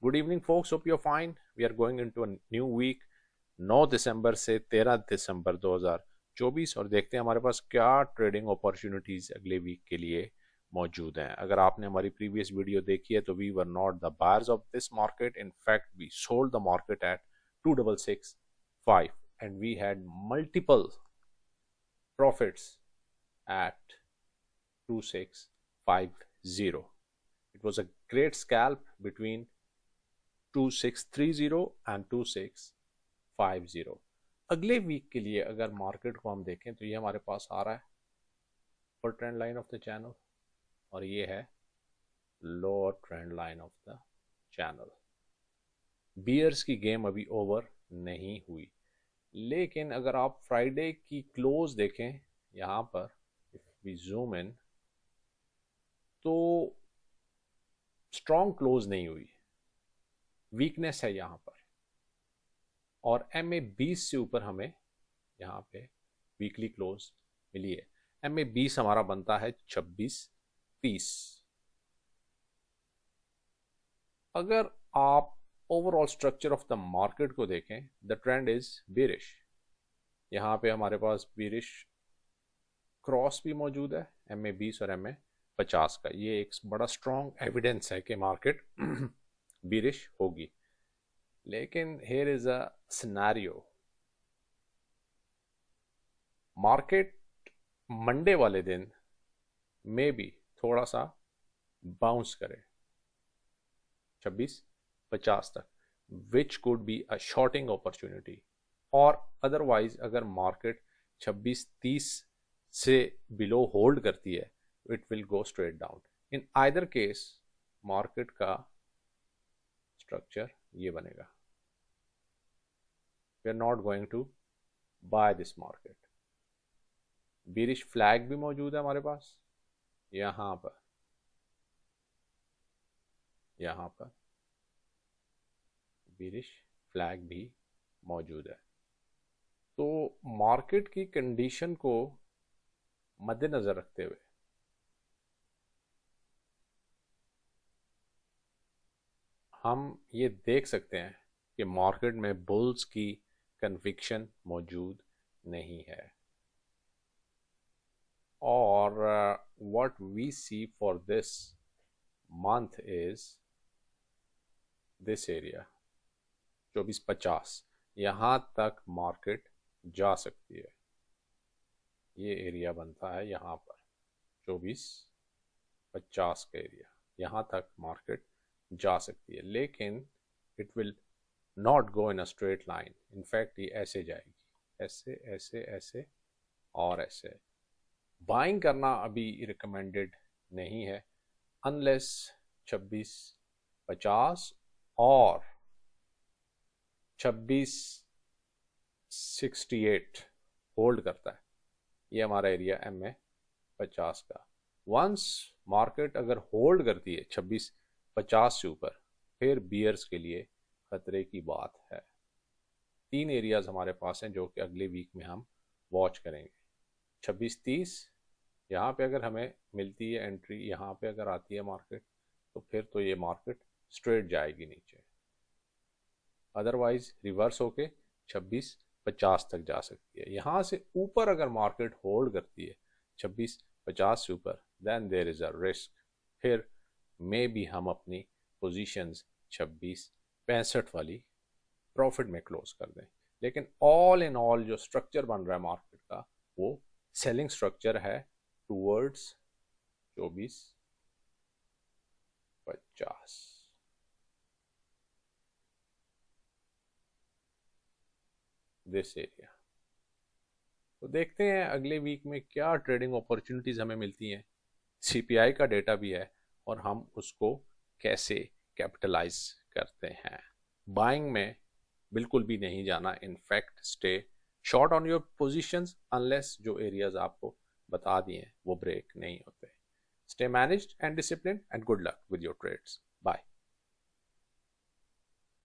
Good evening folks, hope you're fine. We are going into a new week 9 दिसंबर से 13 दिसंबर 2024 और देखते हैं हमारे पास क्या ट्रेडिंग अपॉर्चुनिटीज अगले वीक के लिए मौजूद हैं। अगर आपने हमारी प्रीवियस वीडियो देखी है तो we were not the buyers of this market, in fact we sold the market at 2665 and we had multiple profits at 2650. It was a great scalp between 2630 and 2650. अगले वीक के लिए अगर market को हम देखें तो ये हमारे पास आ रहा है upper trend line of the channel और ये है lower trend line of the channel. Bears की गेम अभी ओवर नहीं हुई, लेकिन अगर आप फ्राइडे की क्लोज देखें यहाँ पर, इफ वी जूम इन, तो स्ट्रॉन्ग क्लोज नहीं हुई, वीकनेस है यहाँ पर। और MA20 से ऊपर हमें यहाँ पे वीकली क्लोज मिली है। MA20 हमारा बनता है 2630। अगर आप overall structure of the market को देखें, द ट्रेंड इज बेरिश। यहाँ पे हमारे पास बेरिश क्रॉस भी मौजूद है MA20 और MA50 का। ये एक बड़ा स्ट्रॉन्ग एविडेंस है कि मार्केट बेरिश होगी। लेकिन here is a scenario, market Monday वाले दिन में भी थोड़ा सा बाउंस करे 2650 तक, which could be a shorting opportunity. और अदरवाइज अगर मार्केट 2630 से बिलो होल्ड करती है, it will go straight down. In either case market का स्ट्रक्चर ये बनेगा, we are not going to buy this market. Bearish flag भी मौजूद है हमारे पास यहाँ पर, यहाँ पर बेरिश फ्लैग भी मौजूद है। तो मार्केट की कंडीशन को मद्देनजर रखते हुए हम ये देख सकते हैं कि मार्केट में बुल्स की कन्विक्शन मौजूद नहीं है। और what we see for this month is this area 2450, यहाँ तक मार्केट जा सकती है। ये एरिया बनता है यहाँ पर 2450 का एरिया, यहाँ तक मार्केट जा सकती है। लेकिन it will not go in a straight line. In fact ये ऐसे जाएगी, ऐसे ऐसे ऐसे और ऐसे। बाइंग करना अभी रिकमेंडेड नहीं है अनलेस 2650 और 2668 होल्ड करता है। ये हमारा एरिया MA50 का। वंस मार्केट अगर होल्ड करती है 2650 से ऊपर, फिर बियर्स के लिए खतरे की बात है। 3 एरियाज हमारे पास हैं जो कि अगले वीक में हम वॉच करेंगे। 2630 यहाँ पे अगर हमें मिलती है एंट्री, यहाँ पे अगर आती है मार्केट, तो फिर तो ये मार्केट स्ट्रेट जाएगी नीचे। अदरवाइज रिवर्स होके 2650 तक जा सकती है। यहाँ से ऊपर अगर मार्केट होल्ड करती है 2650 से ऊपर, then there is a risk, फिर मे भी हम अपनी पोजीशंस 2665 वाली प्रॉफिट में क्लोज कर दें। लेकिन ऑल इन ऑल जो स्ट्रक्चर बन रहा है मार्केट का, वो सेलिंग स्ट्रक्चर है टूवर्ड्स 2450। This area. तो देखते हैं अगले वीक में क्या ट्रेडिंग अपॉर्चुनिटीज हमें मिलती हैं। CPI का डेटा भी है और हम उसको कैसे कैपिटलाइज करते हैं। बाइंग में बिल्कुल भी नहीं जाना। In fact stay short on your positions unless जो एरियाज आपको बता दिए वो ब्रेक नहीं होते। Stay managed and discipline and good luck with your trades. Bye.